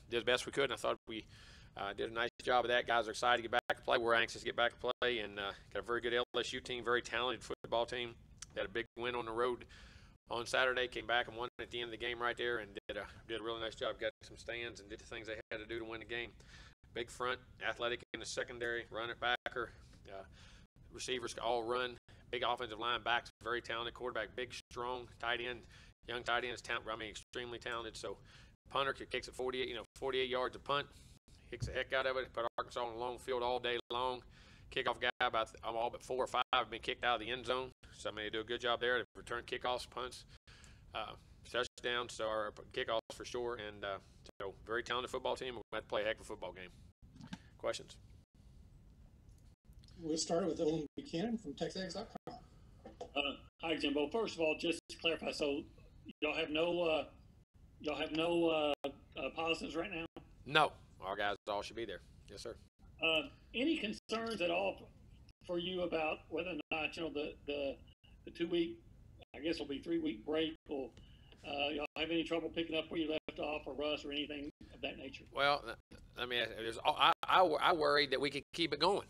did the best we could. And I thought we did a nice job of that. Guys are excited to get back to play. We're anxious to get back to play, and got a very good LSU team, very talented football team. They had a big win on the road on Saturday, came back and won at the end of the game right there, and did a really nice job, got some stands and did the things they had to do to win the game. Big front, athletic in the secondary, run it backer, receivers all run, big offensive line, backs, very talented quarterback, big, strong tight end, young tight end is extremely talented. So punter kicks at 48 yards a punt, kicks the heck out of it, put Arkansas on a long field all day long. Kickoff guy, I'm all but 4 or 5 have been kicked out of the end zone. So they do a good job there to return kickoffs, punts, touchdowns, or kickoffs for sure. And so very talented football team. We had to play a heck of a football game. Questions? We'll start with Owen Buchanan from TexAgs.com. Hi, Jimbo. First of all, just to clarify, so y'all have no positives right now? No, our guys all should be there. Yes, sir. Any concerns at all for you about whether or not the 2 week, I guess it'll be 3 week break, will y'all have any trouble picking up where you left off, or rust, or anything of that nature? Well, I mean, I worried that we could keep it going.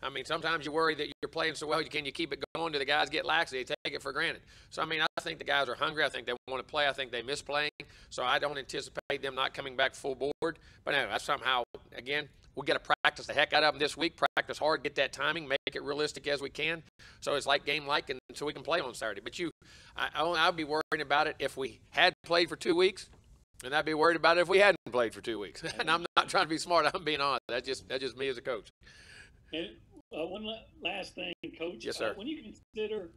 I mean, sometimes you worry that you're playing so well, can you keep it going? Do the guys get lax? They take it for granted. So, I mean, I think the guys are hungry. I think they want to play. I think they miss playing. So I don't anticipate them not coming back full board. But anyway, that's somehow, again, we'll get to practice the heck out of them this week, practice hard, get that timing, make it realistic as we can. So it's like game-like, and so we can play on Saturday. But I'd be worried about it if we had played for 2 weeks, and I'd be worried about it if we hadn't played for 2 weeks. And I'm not trying to be smart. I'm being honest. That's just me as a coach. And one last thing, Coach. Yes, sir. When you consider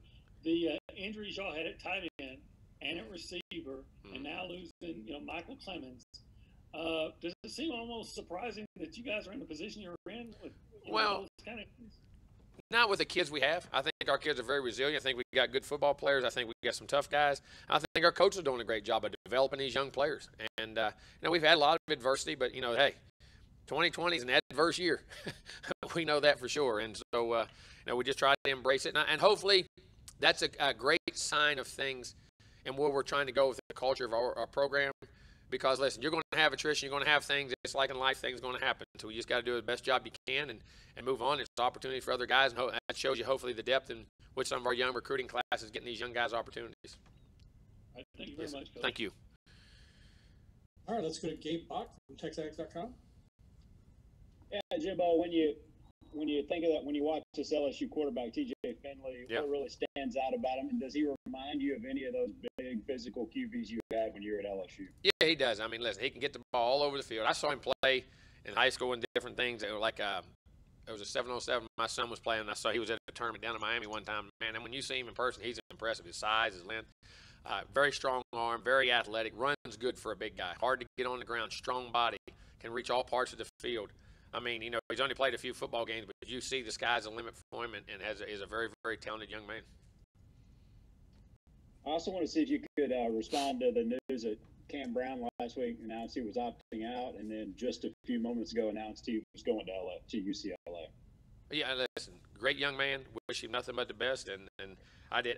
the injuries y'all had at tight end and at receiver, and now losing, Michael Clemens, does it seem almost surprising that you guys are in the position you're in? With, those kind of things? Not with the kids we have. I think our kids are very resilient. I think we got good football players. I think we got some tough guys. I think our coaches are doing a great job of developing these young players. And we've had a lot of adversity, but hey, 2020 is an adverse year. We know that for sure. And so, we just try to embrace it. And hopefully that's a great sign of things and where we're trying to go with the culture of our program. Because, listen, you're going to have attrition. You're going to have things. It's like in life, things are going to happen. So we just got to do the best job you can and move on. It's an opportunity for other guys. And that shows you, hopefully, the depth in which some of our young recruiting classes getting these young guys opportunities. All right, thank you very much, Coach. Thank you. All right, let's go to Gabe Bach from TexAgs.com. Yeah, Jimbo, when you think of that, when you watch this LSU quarterback, TJ Finley, what really stands out about him, and does he remind you of any of those big physical QBs you had when you were at LSU? Yeah, he does. I mean, listen, he can get the ball all over the field. I saw him play in high school and different things. It was like it was a 7-on-7 my son was playing. I saw he was at a tournament down in Miami one time. Man, and when you see him in person, he's impressive. His size, his length, very strong arm, very athletic, runs good for a big guy. Hard to get on the ground, strong body, can reach all parts of the field. I mean, he's only played a few football games, but you see the sky's the limit for him, and is a very, very talented young man. I also want to see if you could respond to the news that Cam Brown last week announced he was opting out, and then just a few moments ago announced he was going to UCLA. Yeah, listen, great young man. Wish him nothing but the best, and I did.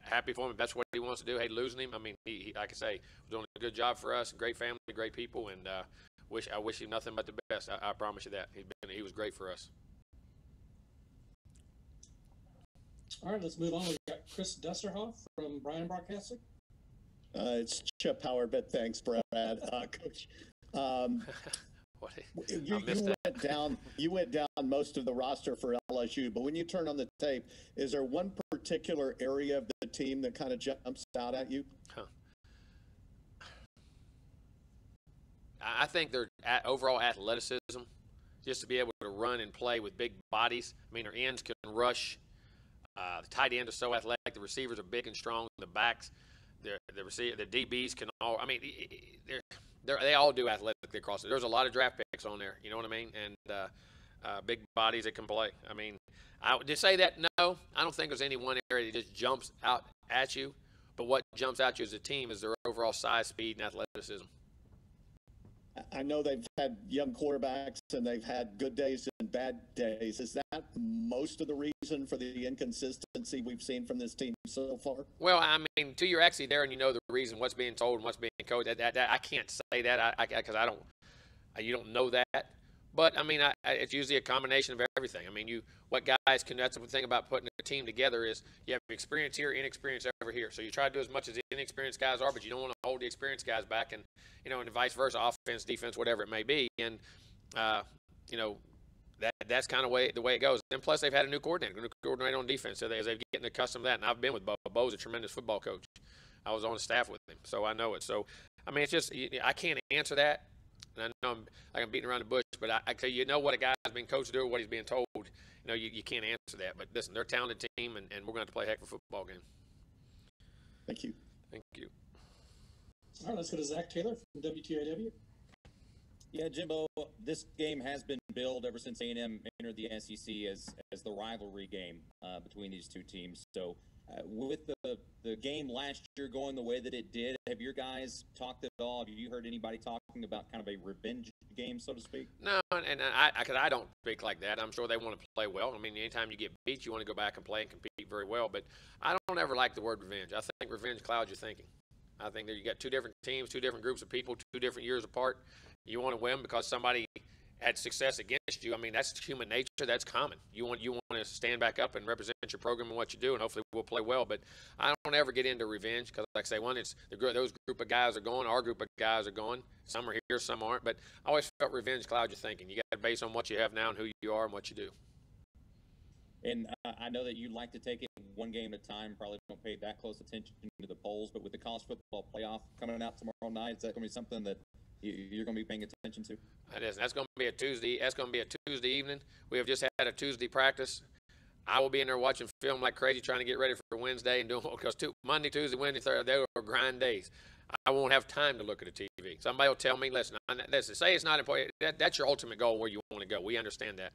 Happy for him. If that's what he wants to do. Hate losing him. I mean, he like I say, was doing a good job for us. Great family, great people, and I wish him nothing but the best. I promise you that. He was great for us. All right, let's move on. We've got Chris Dusserhoff from Bryan Broadcasting. It's Chip Howard, but thanks, Brad. Coach, you went down most of the roster for LSU, but when you turn on the tape, is there one particular area of the team that kind of jumps out at you? I think their overall athleticism, just to be able to run and play with big bodies. I mean, their ends can rush. The tight end is so athletic. The receivers are big and strong. The backs, the DBs can all. I mean, they all do athletically across it. There's a lot of draft picks on there. You know what I mean? And big bodies that can play. I mean, to say that, no, I don't think there's any one area that just jumps out at you. But what jumps out you as a team is their overall size, speed, and athleticism. I know they've had young quarterbacks and they've had good days and bad days. Is that most of the reason for the inconsistency we've seen from this team so far? Well, I mean, till you're actually there and you know the reason, what's being told and what's being coached, that I can't say that because I don't. You don't know that. But I mean, it's usually a combination of everything. I mean, what guys can. That's the thing about putting a team together is you have experience here, inexperience over here. So you try to do as much as the inexperienced guys are, but you don't want to hold the experienced guys back, and and vice versa, offense, defense, whatever it may be. And that's kind of the way it goes. And plus, they've had a new coordinator on defense, so they're getting accustomed to that. And I've been with Bo. Bo's a tremendous football coach. I was on the staff with him, so I know it. So I mean, it's just I can't answer that. And I know I'm beating around the bush, but I tell you, what a guy's being coached to do, what he's being told, you can't answer that. But listen, they're a talented team, and we're going to have to play a heck of a football game. Thank you. Thank you. All right, let's go to Zach Taylor from WTIW. Yeah, Jimbo, this game has been billed ever since A&M entered the SEC as the rivalry game between these two teams. So with the game last year going the way that it did, have your guys talked at all? Have you heard anybody talking about kind of a revenge game, so to speak? No, and I don't speak like that. I'm sure they want to play well. I mean, anytime you get beat, you want to go back and play and compete very well. But I don't ever like the word revenge. I think revenge clouds your thinking. I think that you got two different teams, two different groups of people, two different years apart. You want to win because somebody had success against you. I mean, that's human nature. That's common. You want to stand back up and represent your program and what you do, and hopefully we'll play well. But I don't ever get into revenge because, like I say, one, it's those group of guys are going. Our group of guys are going. Some are here, some aren't. But I always felt revenge clouds your thinking. You got to base on what you have now and who you are and what you do. And I know that you like to take it one game at a time, probably don't pay that close attention to the polls, but with the college football playoff coming out tomorrow night, is that going to be something that you're going to be paying attention to? It is. That's going to be a Tuesday. That's going to be a Tuesday evening. We have just had a Tuesday practice. I will be in there watching film like crazy, trying to get ready for Wednesday and doing because Monday, Tuesday, Wednesday, Thursday, they were grind days. I won't have time to look at the TV. Somebody will tell me, listen, say it's not important. That's your ultimate goal where you want to go. We understand that.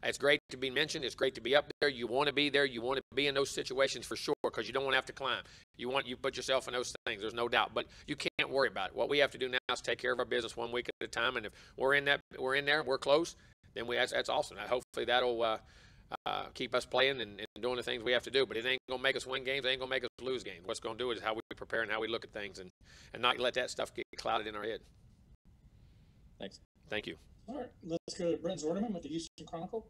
It's great to be mentioned. It's great to be up there. You want to be there. You want to be in those situations for sure because you don't want to have to climb. You put yourself in those things. There's no doubt. But you can't worry about it. What we have to do now is take care of our business one week at a time. And if we're in there, we're close, then that's awesome. Hopefully that'll keep us playing and doing the things we have to do. But it ain't going to make us win games. It ain't going to make us lose games. What's going to do is how we prepare and how we look at things and not let that stuff get clouded in our head. Thanks. Thank you. All right, let's go to Brent Zorneman with the Houston Chronicle.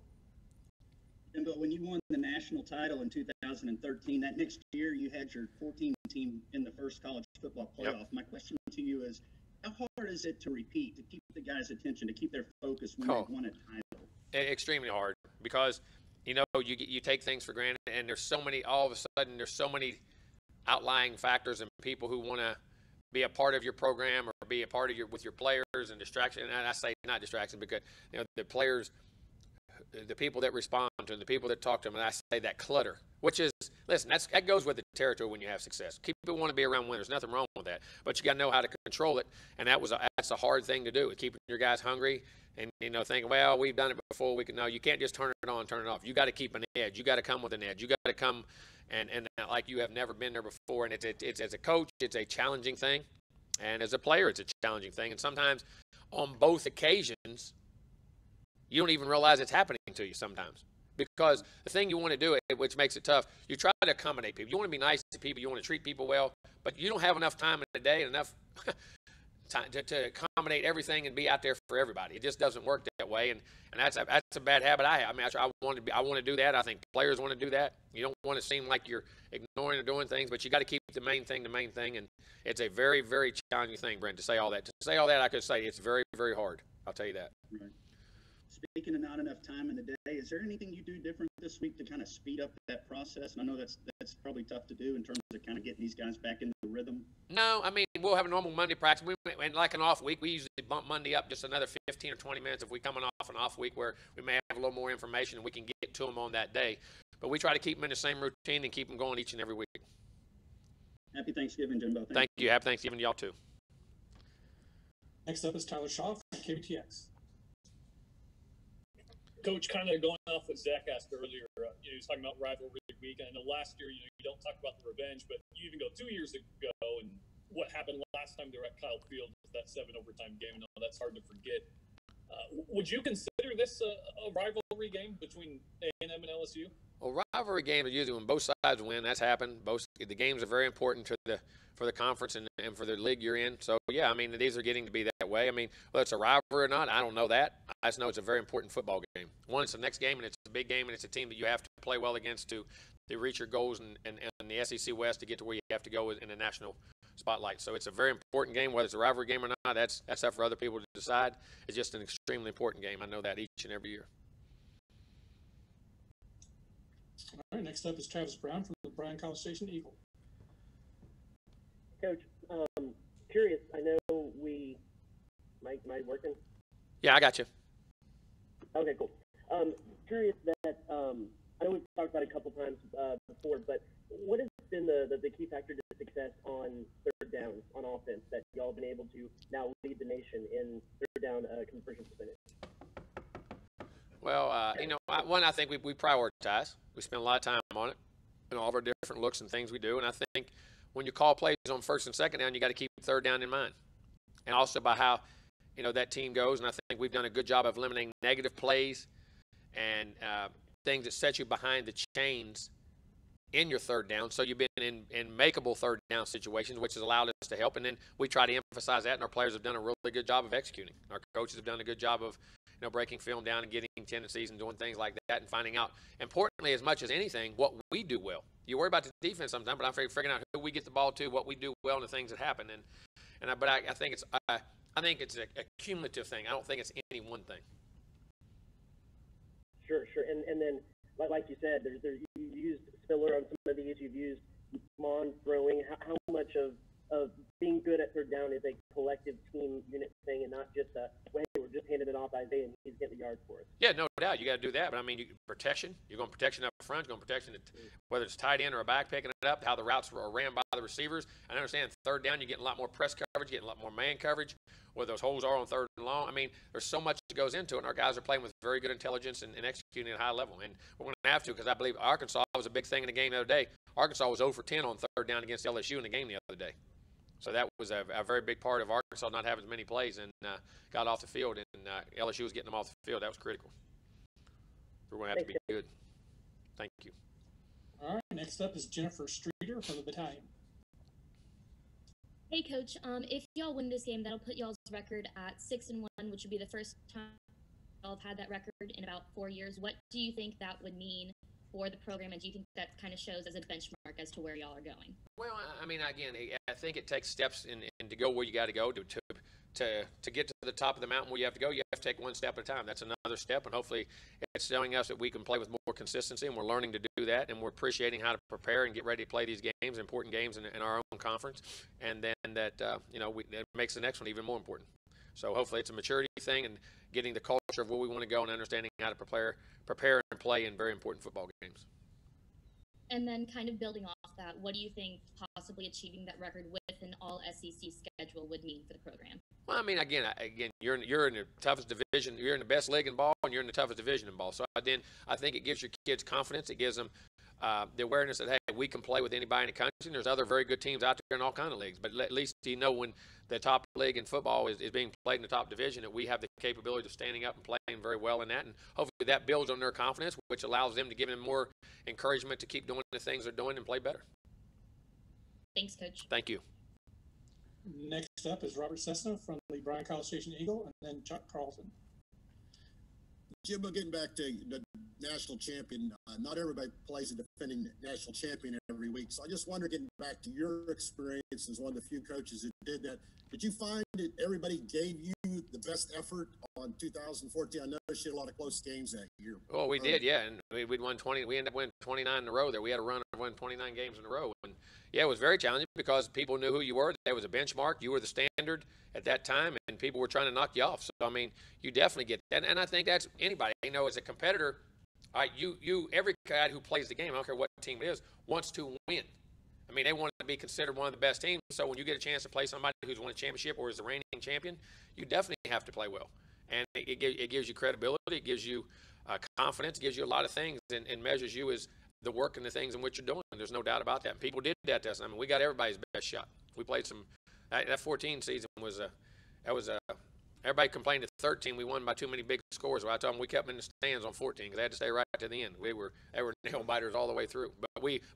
Jimbo, when you won the national title in 2013, that next year you had your 14 team in the first college football playoff. Yep. My question to you is, how hard is it to repeat, to keep the guys' attention, to keep their focus when they won a title? Extremely hard because, you take things for granted and there's so many, all of a sudden, there's so many outlying factors and people who want to be a part of your program or be a part of with your players and distraction. And I say not distraction because the players, the people that respond to them, the people that talk to them, and I say that clutter, which is, listen, that goes with the territory when you have success. People want to be around winners. Nothing wrong with that, but you got to know how to control it. And that's a hard thing to do. Keeping your guys hungry and thinking, well, we've done it before. No, you can't just turn it on, turn it off. You got to keep an edge. You got to come with an edge. You got to come and like you have never been there before. And it's as a coach, it's a challenging thing, and as a player, it's a challenging thing. And sometimes on both occasions, you don't even realize it's happening to you sometimes. Because the thing you want to do, which makes it tough, you try to accommodate people. You want to be nice to people. You want to treat people well. But you don't have enough time in the day and enough time to accommodate everything and be out there for everybody. It just doesn't work that way. And that's a bad habit I have. I mean, I want to do that. I think players want to do that. You don't want to seem like you're ignoring or doing things, but you got to keep the main thing. And it's a very, very challenging thing, Brent, to say all that. To say all that, I could say it's very, very hard. I'll tell you that. Right. Speaking of not enough time in the day, is there anything you do different this week to kind of speed up that process? And I know that's probably tough to do in terms of kind of getting these guys back into the rhythm. No, I mean, we'll have a normal Monday practice. And like an off week, we usually bump Monday up just another 15 or 20 minutes if we're coming off an off week where we may have a little more information and we can get to them on that day. But we try to keep them in the same routine and keep them going each and every week. Happy Thanksgiving, Jimbo. Thank you. Happy Thanksgiving to y'all, too. Next up is Tyler Shaw from KBTX. Coach, kind of going off what Zach asked earlier, he was talking about rivalry week. And I know last year, you don't talk about the revenge, but you even go 2 years ago and what happened last time they were at Kyle Field, that 7 overtime game. No, that's hard to forget. Would you consider this a rivalry game between A&M and LSU? Well, rivalry games are usually when both sides win. That's happened. The games are very important for the conference and for the league you're in. So, yeah, I mean, these are getting to be that way. I mean, whether it's a rivalry or not, I don't know that. I just know it's a very important football game. One, it's the next game, and it's a big game, and it's a team that you have to play well against to reach your goals and the SEC West to get to where you have to go in the national spotlight. So it's a very important game, whether it's a rivalry game or not. That's up for other people to decide. It's just an extremely important game. I know that each and every year. All right, next up is Travis Brown from the Bryan College Station Eagle. Coach, curious, I know Mike working? Yeah, I got you. Okay, cool. Curious that, I know we've talked about it a couple times before, but what has been the key factor to success on third downs on offense that y'all have been able to now lead the nation in third down conversion percentage? Well, I think we prioritize. We spend a lot of time on it, and all of our different looks and things we do. And I think when you call plays on first and second down, you got to keep third down in mind, and also by how that team goes. And I think we've done a good job of eliminating negative plays and things that set you behind the chains in your third down. So you've been in makeable third down situations, which has allowed us to help. And then we try to emphasize that, and our players have done a really good job of executing. Our coaches have done a good job of breaking film down and getting tendencies and doing things like that and finding out, importantly, as much as anything, what we do well. You worry about the defense sometimes, but I'm figuring out who we get the ball to, what we do well, and the things that happen. But I think it's a cumulative thing. I don't think it's any one thing. Sure. And then, like you said, you used Spiller on some of these. You've used Mon throwing. How much of being good at third down is a collective team unit thing and not just we're just handing it off Isaiah and he's getting the yards for us? Yeah, no doubt. You got to do that. But, I mean, protection. You're going protection up front. You're going protection, whether it's tight end or a back picking it up, how the routes are ran by the receivers. I understand third down, you're getting a lot more press coverage, getting a lot more man coverage, where those holes are on third and long. I mean, there's so much that goes into it, and our guys are playing with very good intelligence and executing at a high level. And we're going to have to, because I believe Arkansas was a big thing in the game the other day. Arkansas was 0 for 10 on third down against LSU in the game the other day. So that was a very big part of Arkansas not having as many plays and got off the field, and LSU was getting them off the field. That was critical. We're going to have to be good. Thank you. All right, next up is Jennifer Streeter from the Battalion. Hey, Coach. If y'all win this game, that'll put y'all's record at 6-1, which would be the first time y'all have had that record in about 4 years. What do you think that would mean for the program, and do you think that kind of shows as a benchmark as to where y'all are going? Well, I mean, again, I think it takes steps and to go where you got to go to get to the top of the mountain where you have to go. You have to take one step at a time. That's another step, and hopefully it's showing us that we can play with more consistency, and we're learning to do that, and we're appreciating how to prepare and get ready to play these games, important games in our own conference, and then that it makes the next one even more important. So hopefully it's a maturity thing and getting the culture of where we want to go and understanding how to prepare and play in very important football games. And then kind of building off that, what do you think possibly achieving that record with an all-SEC schedule would mean for the program? Well, I mean, again, you're in the toughest division. You're in the best league in ball, and you're in the toughest division in ball. So then I think it gives your kids confidence. It gives them the awareness that, hey, we can play with anybody in the country. And there's other very good teams out there in all kinds of leagues. But at least when the top league in football is being played in the top division, that we have the capability of standing up and playing very well in that. And hopefully that builds on their confidence, which allows them to give them more encouragement to keep doing the things they're doing and play better. Thanks, Coach. Thank you. Next up is Robert Cessna from the Bryan College Station Eagle, and then Chuck Carlson. Jimbo, getting back to the national champion, not everybody plays a defending national champion every week. So I just wonder, getting back to your experience as one of the few coaches that did that, did you find that everybody gave you the best effort on 2014? I noticed you had a lot of close games that year. Well, we did, yeah, and we'd won 20. We ended up winning 29 in a row there. We had a run of winning 29 games in a row, and yeah, it was very challenging because people knew who you were. There was a benchmark. You were the standard at that time, and people were trying to knock you off. So I mean, you definitely get that, and I think that's anybody. As a competitor, every guy who plays the game, I don't care what team it is, wants to win. I mean, they want to be considered one of the best teams. So when you get a chance to play somebody who's won a championship or is the reigning champion, you definitely have to play well. And it gives you credibility. It gives you confidence. It gives you a lot of things and measures you as the work and the things in which you're doing. There's no doubt about that. And people did that to us. I mean, we got everybody's best shot. We played some That 14 season was everybody complained at 13 we won by too many big scores. Well, I told them we kept them in the stands on 14 because they had to stay right to the end. They were nail biters all the way through.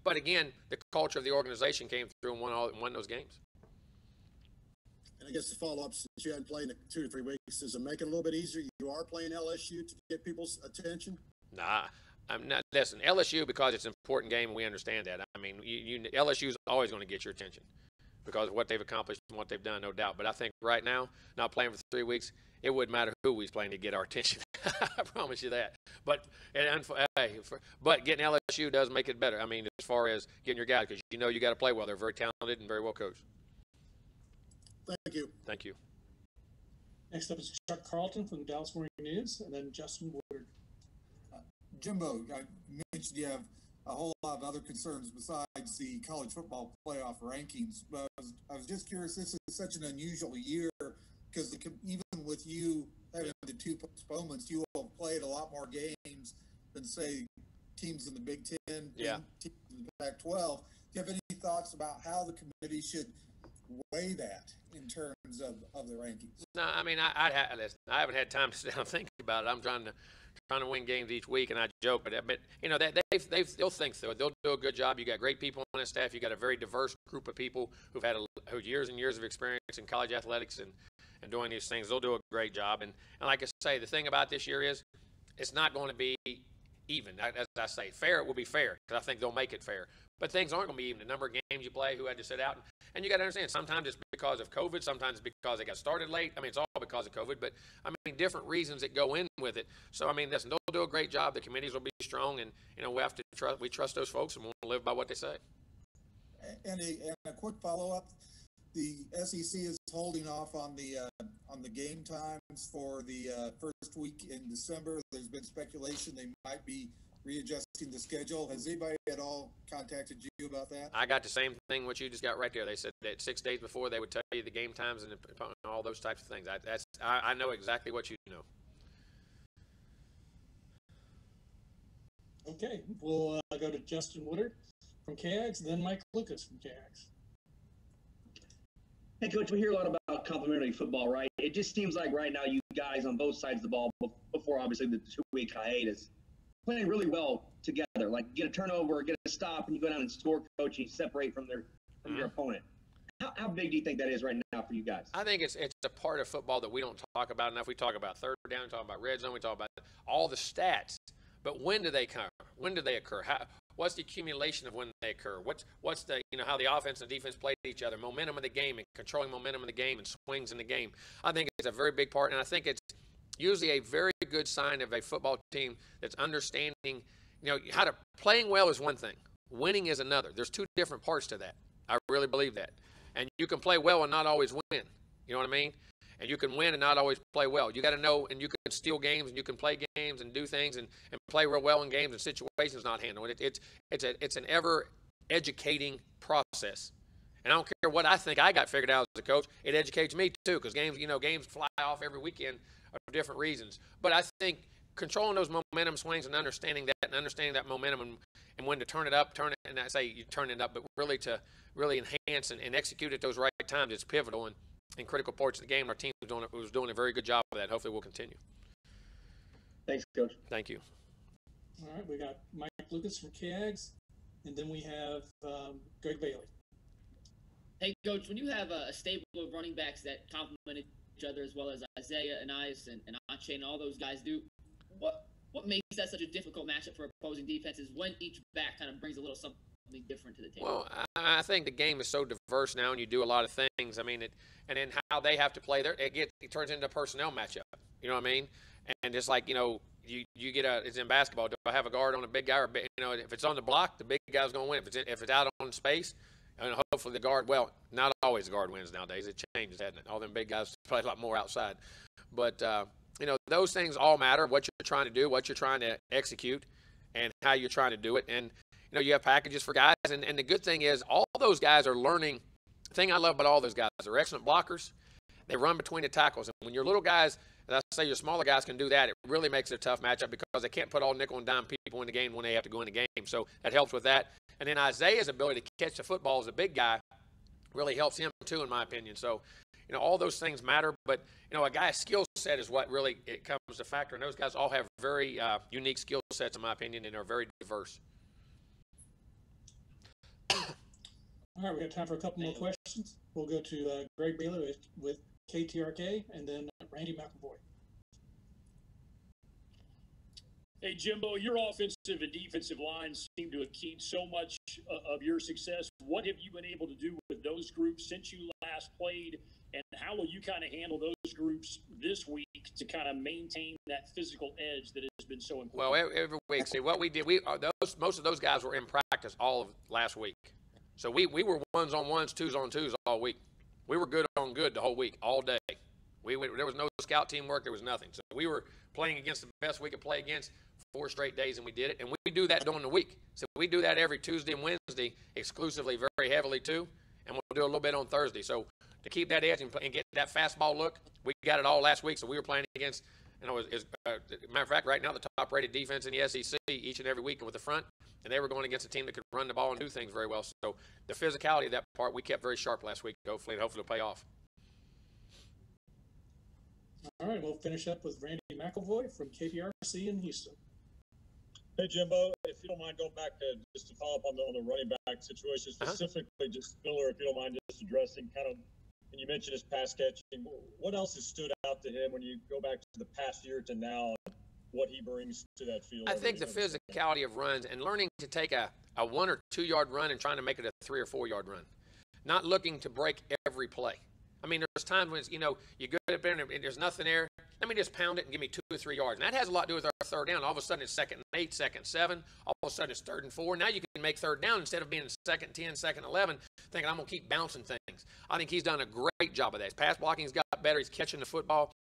But again, the culture of the organization came through and won those games. And I guess the follow-up, since you hadn't played in 2 to 3 weeks, does it make it a little bit easier? You are playing LSU to get people's attention? Nah, I'm not. Listen, LSU, because it's an important game, and we understand that. I mean, LSU is always going to get your attention because of what they've accomplished and what they've done, no doubt. But I think right now, not playing for 3 weeks, it wouldn't matter who we was playing to get our attention. I promise you that. But getting LSU does make it better. I mean, as far as getting your guys, because you got to play well. They're very talented and very well coached. Thank you. Thank you. Next up is Chuck Carlton from the Dallas Morning News, and then Justin Woodard. Jimbo, I mentioned you have a whole lot of other concerns besides the college football playoff rankings. But I was just curious, this is such an unusual year because even with you having the 2 postponements, you will have played a lot more games than, say, teams in the Big Ten, teams in the Pac-12. Do you have any thoughts about how the committee should weigh that in terms of the rankings? No, I mean, I haven't had time to sit down and think about it. I'm trying to win games each week, and I joke, but they'll think through it. They'll do a good job. You got great people on the staff. You got a very diverse group of people who've had years and years of experience in college athletics and doing these things. They'll do a great job. And like I say, the thing about this year is it's not going to be even. As I say, fair, it will be fair because I think they'll make it fair. But things aren't going to be even. The number of games you play, who had to sit out. And you got to understand, sometimes it's because of COVID. Sometimes it's because they got started late. I mean, it's all because of COVID. But, I mean, different reasons that go in with it. So, I mean, listen, they'll do a great job. The committees will be strong. And, we have to trust those folks and we'll live by what they say. And a quick follow-up. The SEC is holding off on the game times for the first week in December. There's been speculation they might be readjusting the schedule. Has anybody at all contacted you about that? I got the same thing what you just got right there. They said that 6 days before they would tell you the game times and all those types of things. I know exactly what you know. Okay, we'll go to Justin Woodard from KAGS, then Mike Lucas from KAGS. Hey, Coach, we hear a lot about complimentary football, right? It just seems like right now you guys on both sides of the ball, before obviously the 2-week hiatus, playing really well together. Like get a turnover, get a stop, and you go down and score, Coach, and you separate from your opponent. How big do you think that is right now for you guys? I think it's a part of football that we don't talk about enough. We talk about third down, we talk about red zone, we talk about all the stats. But when do they come? When do they occur? What's the accumulation of when they occur? What's the how the offense and defense play each other, momentum of the game and controlling momentum of the game and swings in the game. I think it's a very big part, and I think it's usually a very good sign of a football team that's understanding, how to playing well is one thing, winning is another. There's 2 different parts to that. I really believe that. And you can play well and not always win. You know what I mean? And you can win and not always play well. You got to know, and you can steal games, and you can play games and do things and play real well in games and situations not handled. It's an ever-educating process. And I don't care what I think I got figured out as a coach. It educates me, too, because games fly off every weekend for different reasons. But I think controlling those momentum swings and understanding that momentum and when to turn it up, and I say you turn it up, but really to really enhance and execute at those right times, it's pivotal. And in critical parts of the game, our team was doing a very good job of that. Hopefully we'll continue. Thanks, Coach. Thank you. All right, we got Mike Lucas from KAGS, and then we have Greg Bailey. Hey, Coach, when you have a stable of running backs that complement each other as well as Isaiah and Ice and Ache and all those guys do, what makes that such a difficult matchup for opposing defenses when each back kind of brings a little something different to the table? Well, I think the game is so diverse now, and you do a lot of things. I mean, and then how they have to play there, it turns into a personnel matchup. You know what I mean? And just like you get it's in basketball. Do I have a guard on a big guy, or if it's on the block, the big guy's going to win. If it's out on space, and hopefully the guard. Well, not always the guard wins nowadays. It changes, hasn't it? All them big guys play a lot more outside, but those things all matter. What you're trying to do, what you're trying to execute, and how you're trying to do it, and you have packages for guys, and the good thing is all those guys are learning. The thing I love about all those guys, they're excellent blockers. They run between the tackles, and when your little guys, as I say, your smaller guys can do that, it really makes it a tough matchup because they can't put all nickel and dime people in the game when they have to go in the game. So that helps with that. And then Isaiah's ability to catch the football as a big guy really helps him too, in my opinion. So, all those things matter, but, a guy's skill set is what really it comes to factor. And those guys all have very unique skill sets, in my opinion, and are very diverse. All right, we got time for a couple more questions. We'll go to Greg Bailey with KTRK, and then Randy McElvoy. Hey, Jimbo, your offensive and defensive lines seem to have keyed so much of your success. What have you been able to do with those groups since you last played, and how will you kind of handle those groups this week to kind of maintain that physical edge that has been so important? Well, every week, see, what we did, most of those guys were in practice all of last week. So we were ones on ones, twos on twos all week. We were good on good the whole week, all day. There was no scout teamwork. There was nothing. So we were playing against the best we could play against 4 straight days, and we did it. And we do that during the week. So we do that every Tuesday and Wednesday exclusively, very heavily too, and we'll do a little bit on Thursday. So to keep that edge and get that fastball look, we got it all last week. So we were playing against, matter of fact, right now the top-rated defense in the SEC each and every week with the front, and they were going against a team that could run the ball and do things very well. So the physicality of that part we kept very sharp last week, hopefully it'll pay off. All right, we'll finish up with Randy McElvoy from KPRC in Houston. Hey, Jimbo, if you don't mind going back to just to follow up on the running back situation, specifically just Miller, if you don't mind just addressing kind of, and you mentioned his pass catching, what else has stood out to him when you go back to the past year to now, what he brings to that field? I think the physicality of runs and learning to take a 1 or 2 yard run and trying to make it a 3 or 4 yard run, not looking to break every play. I mean, there's times when, you go up there and there's nothing there. Let me just pound it and give me 2 or 3 yards. And that has a lot to do with our third down. All of a sudden, it's 2nd and 8, 2nd and 7. All of a sudden, it's 3rd and 4. Now you can make 3rd down instead of being 2nd and 10, 2nd and 11, thinking I'm going to keep bouncing things. I think he's done a great job of that. His pass blocking's got better. He's catching the football.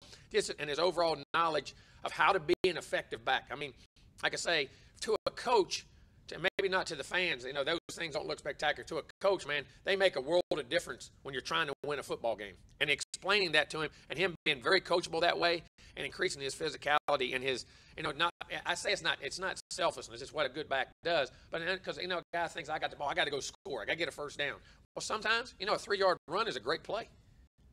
And his overall knowledge of how to be an effective back. I mean, like I say, to a coach, maybe not to the fans, those things don't look spectacular. To a coach, man, they make a world of difference when you're trying to win a football game. And explaining that to him and him being very coachable that way and increasing his physicality and his, I say it's not selflessness. It's what a good back does. But because, a guy thinks I got the ball, I got to go score. I got to get a first down. Well, sometimes, a 3 yard run is a great play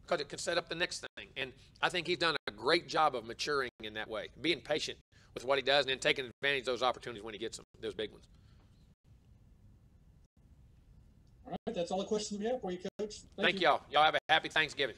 because it can set up the next thing. And I think he's done a great job of maturing in that way, being patient with what he does and then taking advantage of those opportunities when he gets them, those big ones. All right, that's all the questions we have for you, Coach. Thank y'all. Y'all have a happy Thanksgiving.